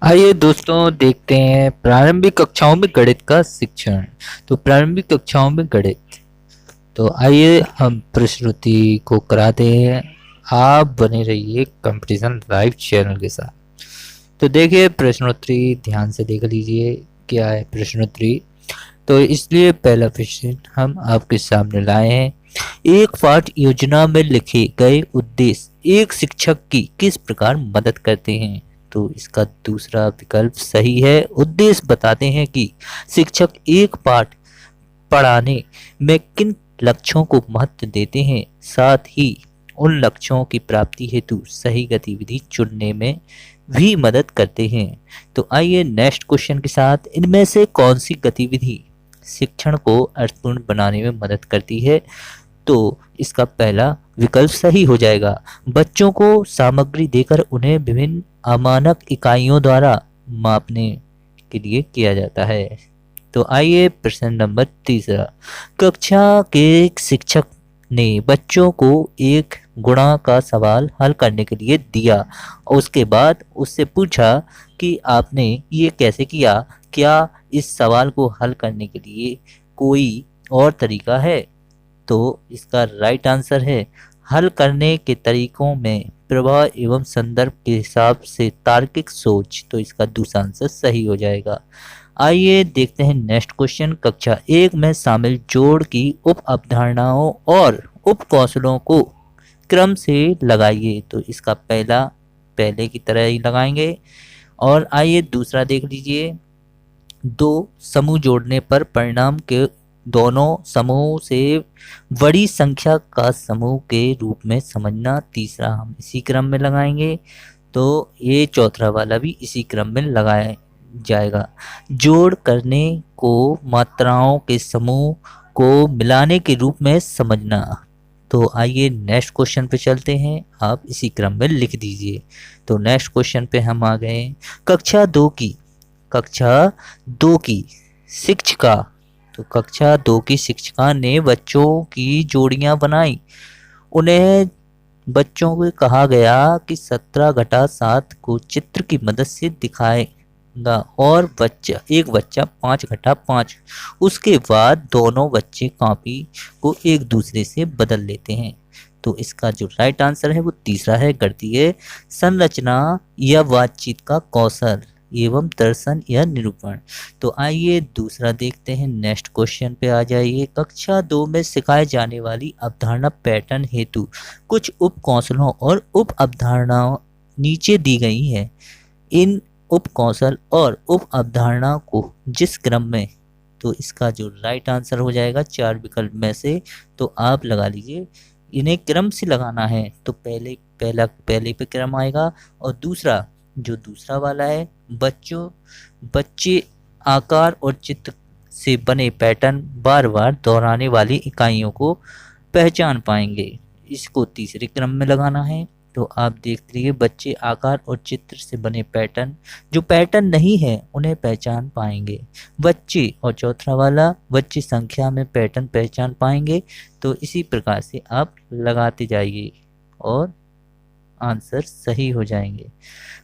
आइए दोस्तों देखते हैं प्रारंभिक कक्षाओं में गणित का शिक्षण। तो प्रारंभिक कक्षाओं में गणित। तो आइए हम प्रश्नोत्तरी को कराते हैं। आप बने रहिए कंपटीशन लाइव चैनल के साथ। तो देखिए प्रश्नोत्तरी ध्यान से देख लीजिए क्या है प्रश्नोत्तरी। तो इसलिए पहला प्रश्न हम आपके सामने लाए हैं। एक पाठ योजना में लिखे गए उद्देश्य एक शिक्षक की किस प्रकार मदद करते हैं। तो इसका दूसरा विकल्प सही है। उद्देश्य बताते हैं कि शिक्षक एक पाठ पढ़ाने में किन लक्ष्यों को महत्व देते हैं, साथ ही उन लक्ष्यों की प्राप्ति हेतु सही गतिविधि चुनने में भी मदद करते हैं। तो आइए नेक्स्ट क्वेश्चन के साथ, इनमें से कौन सी गतिविधि शिक्षण को अर्थपूर्ण बनाने में मदद करती है। तो इसका पहला विकल्प सही हो जाएगा। बच्चों को सामग्री देकर उन्हें विभिन्न अमानक इकाइयों द्वारा मापने के लिए किया जाता है। तो आइए प्रश्न नंबर तीसरा। कक्षा के एक शिक्षक ने बच्चों को एक गुणा का सवाल हल करने के लिए दिया और उसके बाद उससे पूछा कि आपने ये कैसे किया, क्या इस सवाल को हल करने के लिए कोई और तरीका है। तो इसका राइट आंसर है हल करने के तरीकों में प्रभाव एवं संदर्भ के हिसाब से तार्किक सोच। तो इसका दूसरा आंसर सही हो जाएगा। आइए देखते हैं नेक्स्ट क्वेश्चन। कक्षा एक में शामिल जोड़ की उप अवधारणाओं और उप कौशलों को क्रम से लगाइए। तो इसका पहला पहले की तरह ही लगाएंगे। और आइए दूसरा देख लीजिए। दो समूह जोड़ने पर परिणाम के दोनों समूह से बड़ी संख्या का समूह के रूप में समझना, तीसरा हम इसी क्रम में लगाएंगे। तो ये चौथा वाला भी इसी क्रम में लगाया जाएगा। जोड़ करने को मात्राओं के समूह को मिलाने के रूप में समझना। तो आइए नेक्स्ट क्वेश्चन पे चलते हैं, आप इसी क्रम में लिख दीजिए। तो नेक्स्ट क्वेश्चन पे हम आ गए। कक्षा 2 की शिक्षिका। तो कक्षा 2 की शिक्षिका ने बच्चों की जोड़ियां बनाई। उन्हें बच्चों को कहा गया कि 17 - 7 को चित्र की मदद से दिखाएगा और एक बच्चा 5 - 5। उसके बाद दोनों बच्चे कॉपी को एक दूसरे से बदल लेते हैं। तो इसका जो राइट आंसर है वो तीसरा है, गणितीय संरचना या बातचीत का कौशल एवं दर्शन या निरूपण। तो आइए दूसरा देखते हैं। नेक्स्ट क्वेश्चन पे आ जाइए। कक्षा 2 में सिखाए जाने वाली अवधारणा पैटर्न हेतु कुछ उप कौशलों और उप अवधारणाओं नीचे दी गई है। इन उप कौशल और उप अवधारणा को जिस क्रम में। तो इसका जो राइट आंसर हो जाएगा 4 विकल्प में से। तो आप लगा लीजिए, इन्हें क्रम से लगाना है तो पहले पे क्रम आएगा और दूसरा वाला है बच्चे आकार और चित्र से बने पैटर्न बार बार दोहराने वाली इकाइयों को पहचान पाएंगे। इसको तीसरे क्रम में लगाना है। तो आप देख लीजिए, बच्चे आकार और चित्र से बने पैटर्न जो पैटर्न नहीं है उन्हें पहचान पाएंगे। बच्चे और चौथा वाला बच्चे संख्या में पैटर्न पहचान पाएंगे। तो इसी प्रकार से आप लगाते जाइए और आंसर सही हो जाएंगे।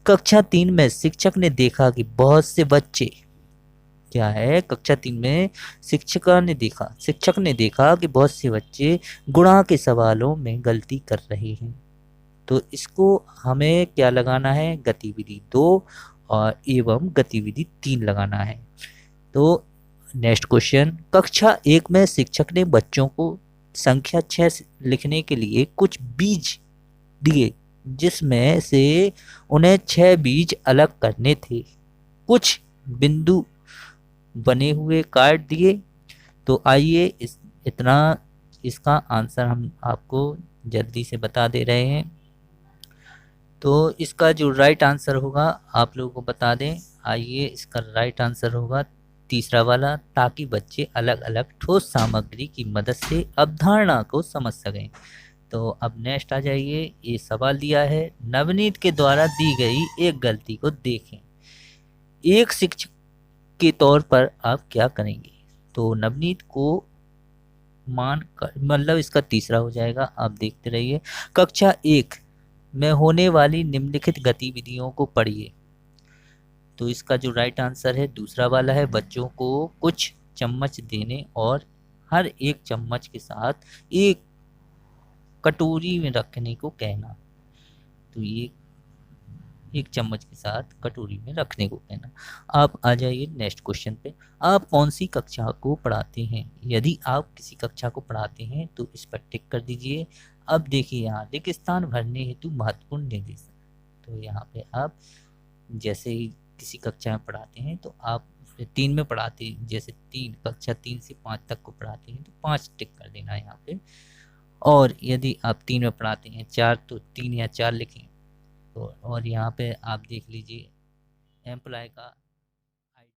कक्षा 3 में शिक्षक ने देखा कि बहुत से बच्चे क्या है, कक्षा 3 में शिक्षक ने देखा कि बहुत से बच्चे गुणा के सवालों में गलती कर रहे हैं। तो इसको हमें क्या लगाना है, गतिविधि 2 और एवं गतिविधि 3 लगाना है। तो नेक्स्ट क्वेश्चन। कक्षा 1 में शिक्षक ने बच्चों को संख्या 6 लिखने के लिए कुछ बीज दिए, जिसमें से उन्हें 6 बीज अलग करने थे। कुछ बिंदु बने हुए काट दिए। तो आइए इतना इसका आंसर हम आपको जल्दी से बता दे रहे हैं। तो इसका जो राइट आंसर होगा आप लोगों को बता दें। आइए इसका राइट आंसर होगा तीसरा वाला, ताकि बच्चे अलग अलग ठोस सामग्री की मदद से अवधारणा को समझ सकें। तो अब नेक्स्ट आ जाइए। ये सवाल दिया है, नवनीत के द्वारा दी गई एक गलती को देखें। एक शिक्षक के तौर पर आप क्या करेंगे। तो नवनीत को मान कर, मतलब इसका तीसरा हो जाएगा। आप देखते रहिए। कक्षा 1 में होने वाली निम्नलिखित गतिविधियों को पढ़िए। तो इसका जो राइट आंसर है दूसरा वाला है, बच्चों को कुछ चम्मच देने और हर एक चम्मच के साथ एक कटोरी में रखने को कहना। तो ये एक चम्मच के साथ कटोरी में रखने को कहना। आप आ जाइए नेक्स्ट क्वेश्चन पे। आप कौन सी कक्षा को पढ़ाते हैं? यदि आप किसी कक्षा को पढ़ाते हैं तो इस पर टिक कर दीजिए। अब देखिए यहाँ रिक्त स्थान भरने हेतु महत्वपूर्ण निर्देश। तो यहाँ पे आप जैसे ही किसी कक्षा में पढ़ाते हैं तो आप 3 में पढ़ाते हैं, जैसे 3 कक्षा 3 से 5 तक को पढ़ाते हैं तो 5 टिक कर देना है यहाँ पे। और यदि आप 3 में पढ़ाते हैं 4 तो 3 या 4 लिखें। तो और यहाँ पे आप देख लीजिए एम्प्लॉय का